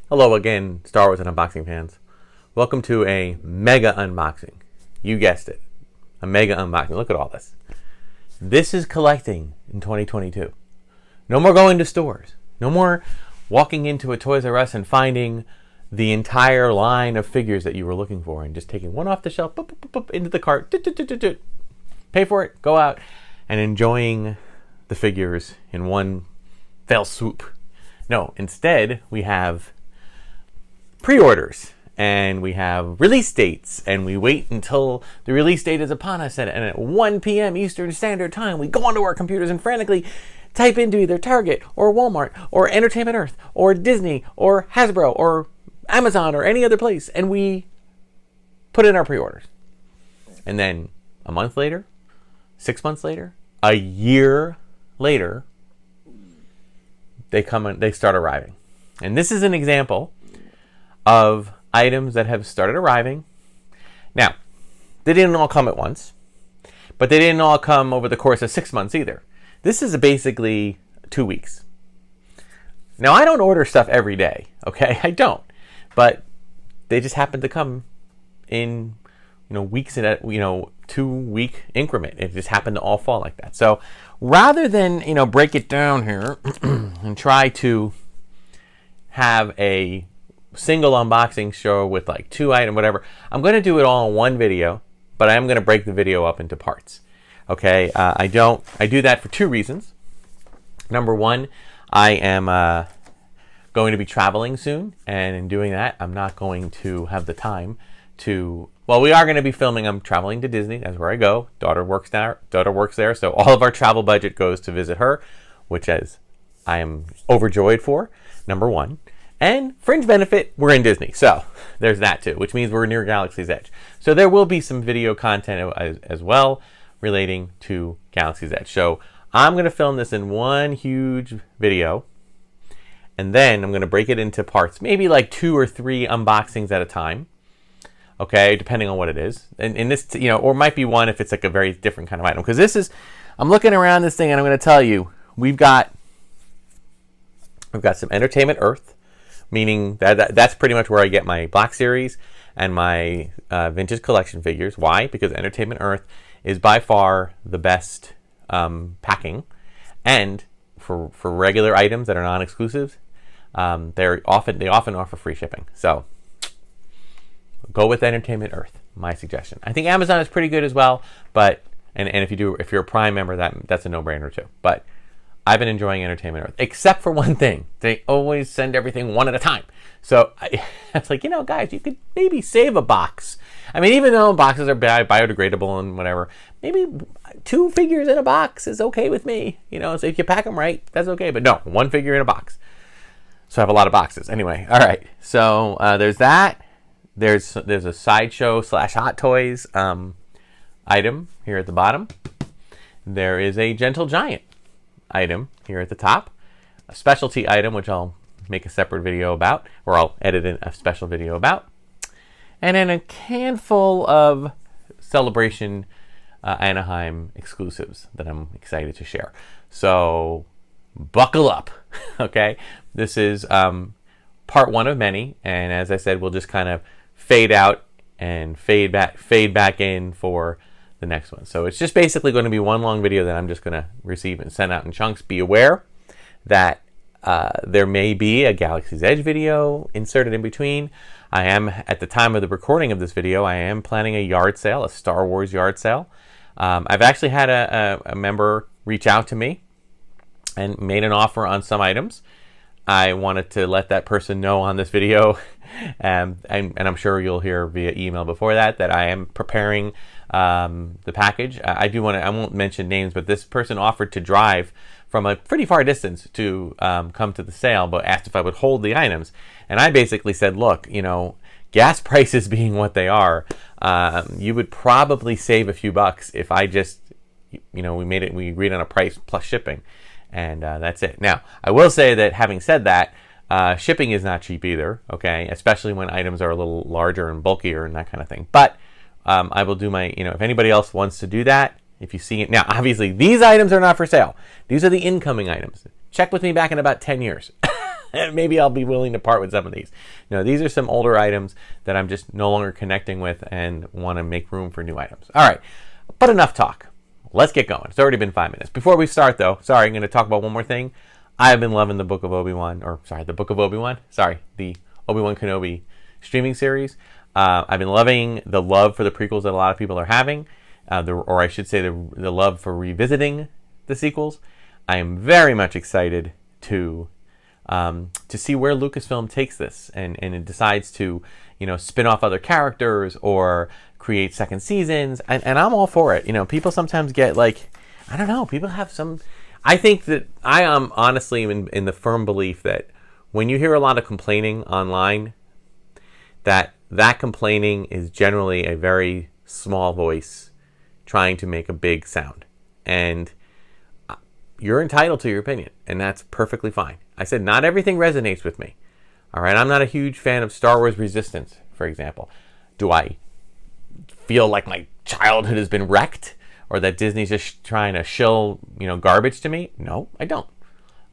Hello again, Star Wars and unboxing fans. Welcome to a mega unboxing. You guessed it, a mega unboxing. Look at all this. This is collecting in 2022. No more going to stores. No more walking into a Toys R Us and finding the entire line of figures that you were looking for and just taking one off the shelf, boop, boop, boop, into the cart, pay for it, go out, and enjoying the figures in one fell swoop. No, instead we have pre-orders, and we have release dates, and we wait until the release date is upon us, and at 1 p.m. Eastern Standard Time, we go onto our computers and frantically type into either Target or Walmart or Entertainment Earth or Disney or Hasbro or Amazon or any other place, and we put in our pre-orders. And then a month later, 6 months later, a year later, they start arriving. And this is an example of items that have started arriving. Now, they didn't all come at once, but they didn't all come over the course of 6 months either. This is basically 2 weeks. Now, I don't order stuff every day, okay? I don't. But they just happen to come in, weeks in a, 2 week increment. It just happened to all fall like that. So rather than, break it down here and try to have a single unboxing show with like 2 items, whatever, I'm going to do it all in one video, but I am going to break the video up into parts. Okay, I do that for 2 reasons. Number one, I am going to be traveling soon, and in doing that, I'm not going to have the time to. Well, we are going to be filming. I'm traveling to Disney. That's where I go. Daughter works there, so all of our travel budget goes to visit her, which I am overjoyed for. Number one. And fringe benefit, we're in Disney. So there's that too, which means we're near Galaxy's Edge. So there will be some video content as well relating to Galaxy's Edge. So I'm going to film this in one huge video, and then I'm going to break it into parts, maybe like 2 or 3 unboxings at a time. Okay, depending on what it is. And this, or it might be one if it's like a very different kind of item. Because I'm looking around this thing and I'm going to tell you, we've got some Entertainment Earth, meaning that's pretty much where I get my Black Series and my vintage collection figures. Why? Because Entertainment Earth is by far the best packing, and for regular items that are non-exclusives, they often offer free shipping. So go with Entertainment Earth, my suggestion. I think Amazon is pretty good as well, but and if you're a Prime member, that's a no-brainer too. But I've been enjoying Entertainment Earth, except for one thing. They always send everything one at a time. So it's like, guys, you could maybe save a box. I mean, even though boxes are biodegradable and whatever, maybe 2 figures in a box is okay with me. So if you pack them right, that's okay. But no, 1 figure in a box. So I have a lot of boxes. Anyway, all right. So there's that. There's a Sideshow / Hot Toys item here at the bottom. There is a Gentle Giant item here at the top, a specialty item which I'll make a separate video about, or I'll edit in a special video about, and then a handful of Celebration Anaheim exclusives that I'm excited to share. So buckle up. Okay, this is part 1 of many, and as I said, we'll just kind of fade out and fade back in for the next one. So it's just basically going to be one long video that I'm just going to receive and send out in chunks. Be aware that there may be a Galaxy's Edge video inserted in between. I am, at the time of the recording of this video, I am planning a yard sale, a Star Wars yard sale. I've actually had a member reach out to me and made an offer on some items. I wanted to let that person know on this video, and I'm sure you'll hear via email before that I am preparing the package. I won't mention names, but this person offered to drive from a pretty far distance to come to the sale, but asked if I would hold the items. And I basically said, look, gas prices being what they are, you would probably save a few bucks if I just, we agreed on a price plus shipping. And that's it. Now, I will say that having said that, shipping is not cheap either, okay? Especially when items are a little larger and bulkier and that kind of thing. But I will do my, if anybody else wants to do that, if you see it. Now, obviously, these items are not for sale. These are the incoming items. Check with me back in about 10 years. maybe I'll be willing to part with some of these. These are some older items that I'm just no longer connecting with and want to make room for new items. All right, but enough talk. Let's get going. It's already been 5 minutes. Before we start, though, I'm going to talk about one more thing. I've been loving the Obi-Wan Kenobi streaming series. I've been loving the love for the prequels that a lot of people are having, or I should say the love for revisiting the sequels. I am very much excited to see where Lucasfilm takes this and it decides to, spin off other characters or create second seasons. And I'm all for it. People sometimes get I don't know, people have some... I think that I am honestly in the firm belief that when you hear a lot of complaining online, that complaining is generally a very small voice trying to make a big sound. And you're entitled to your opinion, and that's perfectly fine. I said not everything resonates with me. All right, I'm not a huge fan of Star Wars Resistance, for example. Do I feel like my childhood has been wrecked? Or that Disney's just trying to shill, garbage to me? No, I don't.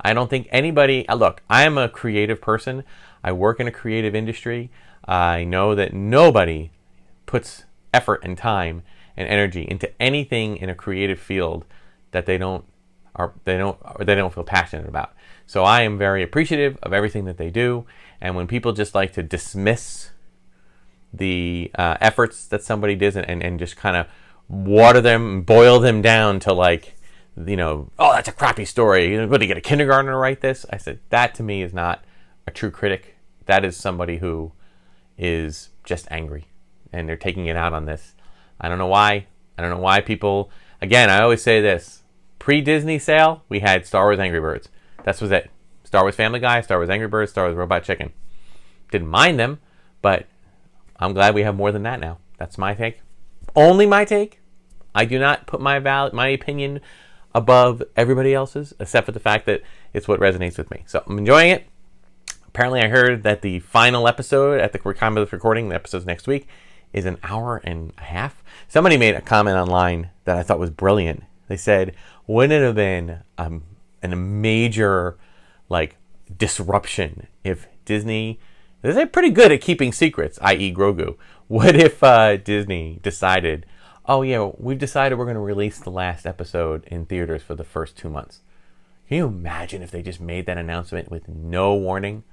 I don't think anybody... Look, I am a creative person. I work in a creative industry. I know that nobody puts effort and time and energy into anything in a creative field that they don't feel passionate about. So I am very appreciative of everything that they do. And when people just like to dismiss the efforts that somebody does and just kind of water them, boil them down to oh, that's a crappy story. What, do you get a kindergartner to write this? I said, that to me is not a true critic. That is somebody who is just angry and they're taking it out on this. I don't know why. I don't know why people, again, I always say this, pre-Disney sale, we had Star Wars Angry Birds. That was it. Star Wars Family Guy, Star Wars Angry Birds, Star Wars Robot Chicken. Didn't mind them, but I'm glad we have more than that now. That's my take. Only my take. I do not put my opinion above everybody else's, except for the fact that it's what resonates with me. So I'm enjoying it. Apparently, I heard that the final episode at the time of the recording, the episode's next week, is an hour and a half. Somebody made a comment online that I thought was brilliant. They said, wouldn't it have been a major disruption if Disney... They're pretty good at keeping secrets, i.e. Grogu. What if Disney decided, oh yeah, we've decided we're going to release the last episode in theaters for the first 2 months? Can you imagine if they just made that announcement with no warning?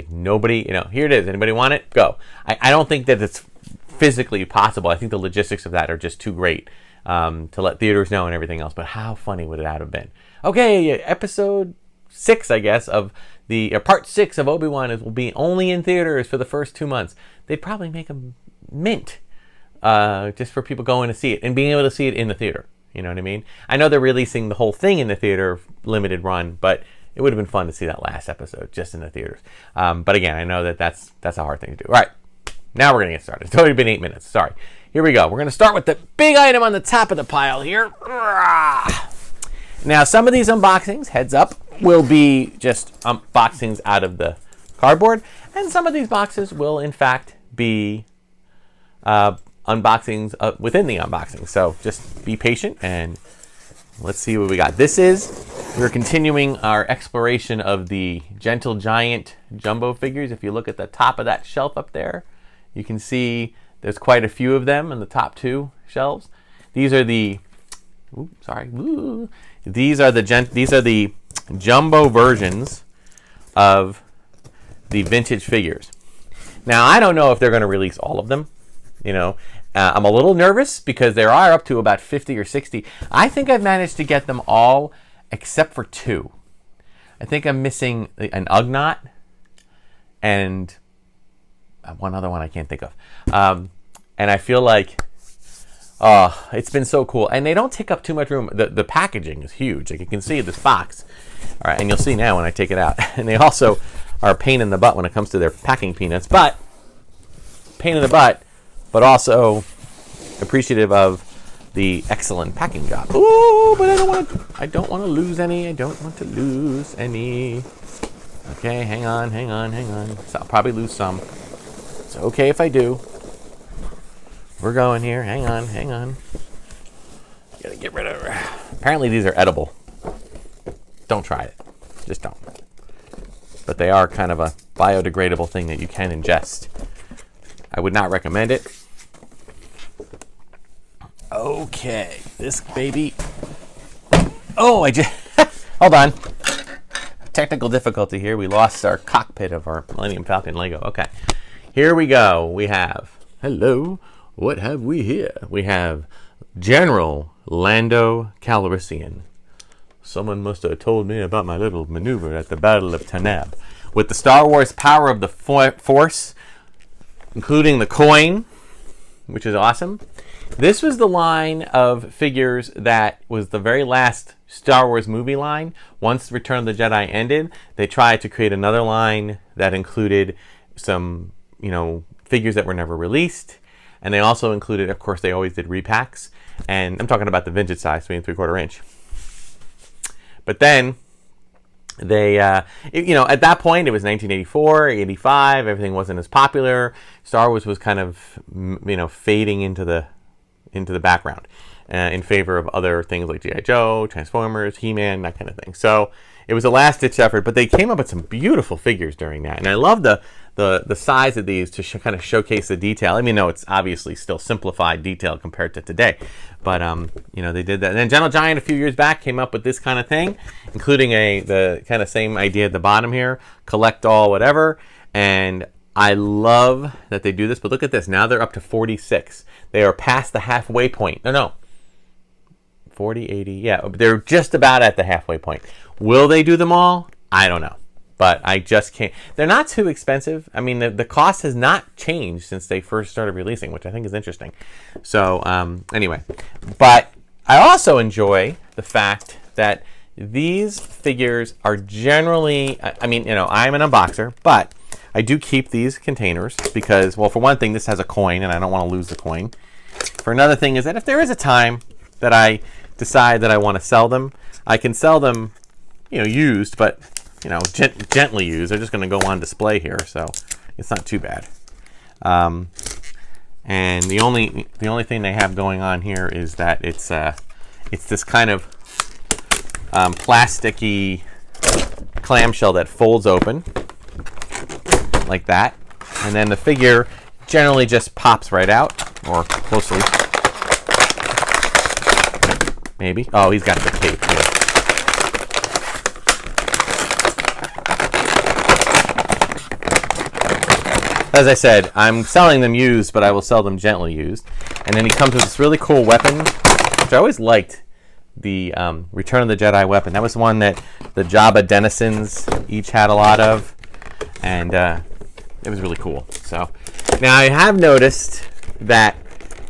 Nobody, here it is. Anybody want it? Go. I don't think that it's physically possible. I think the logistics of that are just too great to let theaters know and everything else. But how funny would it have been? Okay, episode 6, I guess, of part 6 of Obi-Wan will be only in theaters for the first 2 months. They'd probably make them mint just for people going to see it and being able to see it in the theater. You know what I mean? I know they're releasing the whole thing in the theater, limited run, but it would have been fun to see that last episode just in the theaters. But again, I know that's a hard thing to do. All right, now we're going to get started. It's already been 8 minutes. Sorry. Here we go. We're going to start with the big item on the top of the pile here. Now, some of these unboxings, heads up, will be just unboxings out of the cardboard. And some of these boxes will, in fact, be unboxings within the unboxing. So just be patient and let's see what we got. We're continuing our exploration of the Gentle Giant jumbo figures. If you look at the top of that shelf up there, you can see there's quite a few of them in the top 2 shelves. These are the these are the jumbo versions of the vintage figures. Now, I don't know if they're going to release all of them. I'm a little nervous because there are up to about 50 or 60. I think I've managed to get them all except for 2. I think I'm missing an Ugnaught and one other one I can't think of. And I feel like it's been so cool. And they don't take up too much room. The packaging is huge. You can see this box. All right, and you'll see now when I take it out. And they also are a pain in the butt when it comes to their packing peanuts. But pain in the butt, but also appreciative of the excellent packing job. Ooh, but I don't want to lose any. I don't want to lose any. Okay, hang on. So I'll probably lose some. It's okay if I do. We're going here. Hang on. Gotta get rid of her. Apparently these are edible. Don't try it. Just don't. but they are kind of a biodegradable thing that you can ingest. I would not recommend it. Okay, this baby. Oh, I just hold on. Technical difficulty here. We lost our cockpit of our Millennium Falcon Lego. Okay, here we go. We have, hello, what have we here? We have General Lando Calrissian. Someone must have told me about my little maneuver at the Battle of Tanab. With the Star Wars power of the Force, including the coin, which is awesome. This was the line of figures that was the very last Star Wars movie line. Once Return of the Jedi ended, they tried to create another line that included some, figures that were never released. And they also included, of course, they always did repacks. And I'm talking about the vintage size, 3 3/4 inch. But then they, at that point, it was 1984, 85. Everything wasn't as popular. Star Wars was kind of, fading into the background in favor of other things like G.I. Joe, Transformers, He-Man, that kind of thing. So it was a last-ditch effort, but they came up with some beautiful figures during that. And I love the size of these to kind of showcase the detail. I mean, no, it's obviously still simplified detail compared to today. But, they did that. And then Gentle Giant a few years back came up with this kind of thing, including the kind of same idea at the bottom here, collect all, whatever. And I love that they do this, but look at this. Now they're up to 46. They are past the halfway point. No. 40, 80, yeah. They're just about at the halfway point. Will they do them all? I don't know. But I just can't. They're not too expensive. I mean, the cost has not changed since they first started releasing, which I think is interesting. So, anyway. But I also enjoy the fact that these figures are generally, I'm an unboxer, but I do keep these containers because, well, for one thing, this has a coin, and I don't want to lose the coin. For another thing is that if there is a time that I decide that I want to sell them, I can sell them, used, but, gently used. They're just going to go on display here, so it's not too bad. And the only thing they have going on here is that it's this kind of plasticky clamshell that folds open like that, and then the figure generally just pops right out, or closely. Maybe. Oh, he's got the tape here. As I said, I'm selling them used, but I will sell them gently used. And then he comes with this really cool weapon, which I always liked, the Return of the Jedi weapon. That was one that the Jabba denizens each had a lot of, and it was really cool. So now I have noticed that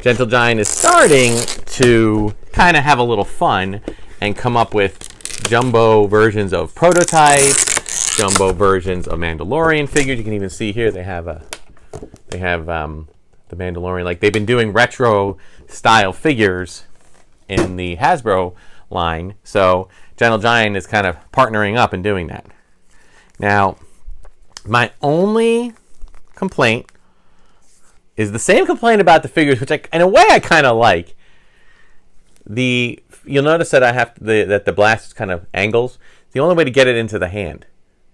Gentle Giant is starting to kind of have a little fun and come up with jumbo versions of prototypes, jumbo versions of Mandalorian figures. You can even see here they have the Mandalorian. Like, they've been doing retro style figures in the Hasbro line. So Gentle Giant is kind of partnering up and doing that. Now, my only complaint is the same complaint about the figures, which in a way I kind of like. You'll notice that that the blast is kind of angles. The only way to get it into the hand.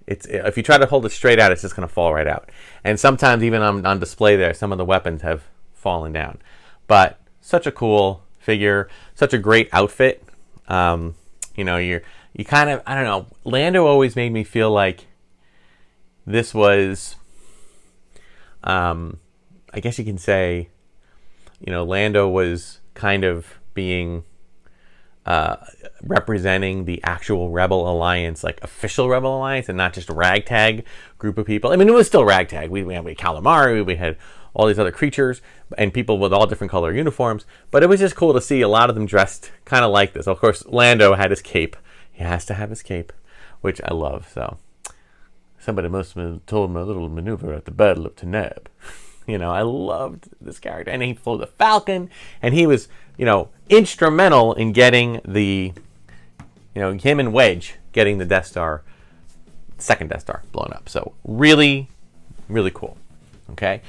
If you try to hold it straight out, it's just going to fall right out. And sometimes even on display there, some of the weapons have fallen down. But such a cool figure, such a great outfit. You kind of, I don't know, Lando always made me feel like this was, I guess you can say, Lando was kind of being representing the actual Rebel Alliance, like official Rebel Alliance, and not just a ragtag group of people. I mean, it was still ragtag. We had calamari, we had all these other creatures, and people with all different color uniforms. But it was just cool to see a lot of them dressed kind of like this. Of course, Lando had his cape. He has to have his cape, which I love. So somebody must have told him a little maneuver at the Battle of Tanab. I loved this character. And he flew the Falcon, and he was, instrumental in getting him and Wedge getting the Death Star, second Death Star, blown up. So really, really cool. Okay?